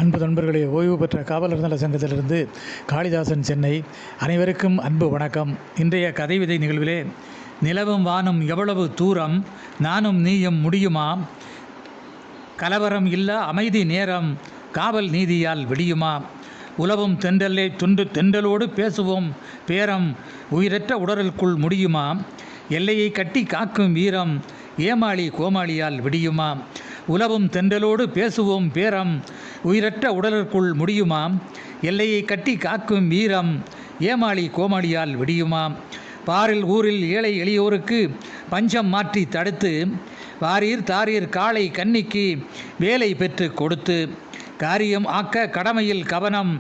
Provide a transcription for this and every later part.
அன்பு நண்பர்களே, ஓய்வு பெற்ற காவலர் நல சங்கத்திலிருந்து காளிதாசன், சென்னை. அனைவருக்கும் அன்பு வணக்கம். இன்றைய கதை விதை நிகழ்விலே, நிலவும் வானம் எவ்வளவு தூரம், நானும் நீயும் முடியுமா, கலவரம் இல்லா அமைதி நேரம், காவல் நீதியால் விடியுமா, உலவும் தென்றலே தென்றலோடு பேசுவோம் பேரம், உயிரற்ற உடலுக்குள் முடியுமா, எல்லையை கட்டி காக்கும் வீரம், ஏமாளி கோமாளியால் விடியுமா, உலவும் தென்றலோடு பேசுவோம் பேரம், உயிரற்ற உடலுக்குள் முடியுமா, எல்லையை கட்டி காக்கும் வீரம், ஏமாளி கோமாளியால் விடியுமா, பாரில் ஊரில் ஏழை எளியோருக்கு பஞ்சம் மாற்றி தடுத்து, வாரீர் தாரீர் காளை கன்னிக்கு வேலை பெற்று கொடுத்து, காரியம் ஆக்க கடமையில் கவனம்,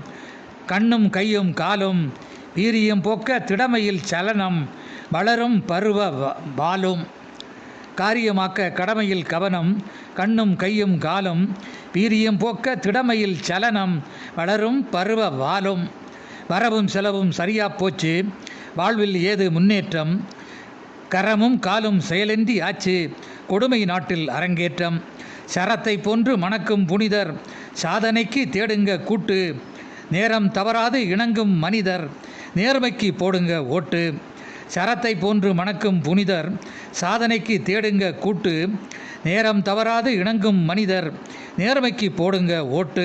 கண்ணும் கையும் காலும், வீரியம் போக்க திடமையில் சலனம், வளரும் பருவ வாலும். காரியமாக்க கடமையில் கவனம், கண்ணும் கையும் காலும், வீரியம் போக்க திடமையில் சலனம், வளரும் பருவ வாலும். வரவும் செலவும் சரியா போச்சு, வாழ்வில் ஏது முன்னேற்றம், கரமும் காலும் செயலின்றி ஆச்சு, கொடுமை நாட்டில் அரங்கேற்றம், சரத்தை போன்று மணக்கும் புனிதர், சாதனைக்கு தேடுங்க கூட்டு, நேரம் தவறாது இணங்கும் மனிதர், நேர்மைக்கு போடுங்க ஓட்டு, சரத்தை போன்று மணக்கும் புனிதர், சாதனைக்கு தேடுங்க கூட்டு, நேரம் தவறாது இணங்கும் மனிதர், நேர்மைக்கு போடுங்க ஓட்டு,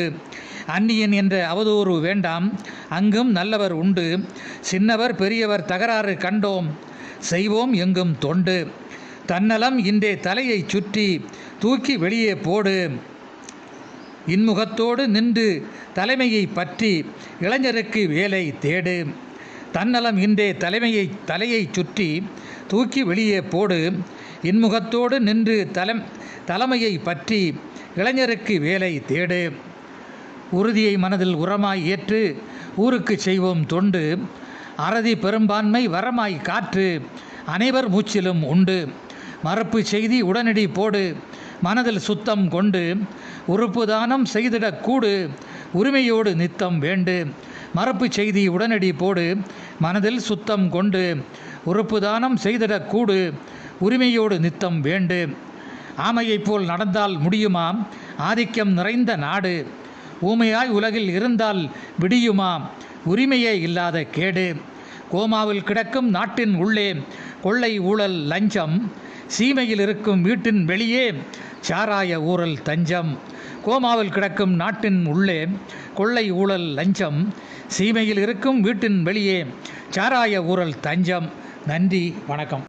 அந்நியன் என்ற அவதூறு வேண்டாம், அங்கும் நல்லவர் உண்டு, சின்னவர் பெரியவர் தகராறு கண்டோம், செய்வோம் எங்கும் தொண்டு, தன்னலம் இன்றே தலையை சுற்றி தூக்கி வெளியே போடு, இன்முகத்தோடு நின்று தலைமையை பற்றி இளைஞருக்கு வேலை தேடு, தன்னலம் இன்றே தலையை சுற்றி தூக்கி வெளியே போடு, இன்முகத்தோடு நின்று தலைமையை பற்றி இளைஞருக்கு வேலை தேடு, உறுதியை மனதில் உரமாய் ஏற்று ஊருக்கு செய்வோம் தொண்டு, அறதி பெரும்பான்மை வரமாய் காற்று அனைவர் மூச்சிலும் உண்டு, மறுப்பு செய்தி உடனடி போடு மனதில் சுத்தம் கொண்டு, உறுப்பு தானம் செய்திடக் கூடு உரிமையோடு நித்தம் வேண்டு, மறுப்பு செய்தி உடனடி போடு மனதில் சுத்தம் கொண்டு, உறுப்பு தானம் செய்திடக் கூடு உரிமையோடு நித்தம் வேண்டு, ஆமையைப் போல் நடந்தால் முடியுமா, ஆதிக்கம் நிறைந்த நாடு, ஊமையாய் உலகில் இருந்தால் விடியுமா, உரிமையே இல்லாத கேடு, கோமாவில் கிடக்கும் நாட்டின் உள்ளே கொள்ளை ஊழல் லஞ்சம், சீமையில் இருக்கும் வீட்டின் வெளியே சாராய ஊழல் தஞ்சம், கோமாவில் கிடக்கும் நாட்டின் உள்ளே கொள்ளை ஊழல் லஞ்சம், சீமையில் இருக்கும் வீட்டின் வெளியே சாராய ஊழல் தஞ்சம். நன்றி, வணக்கம்.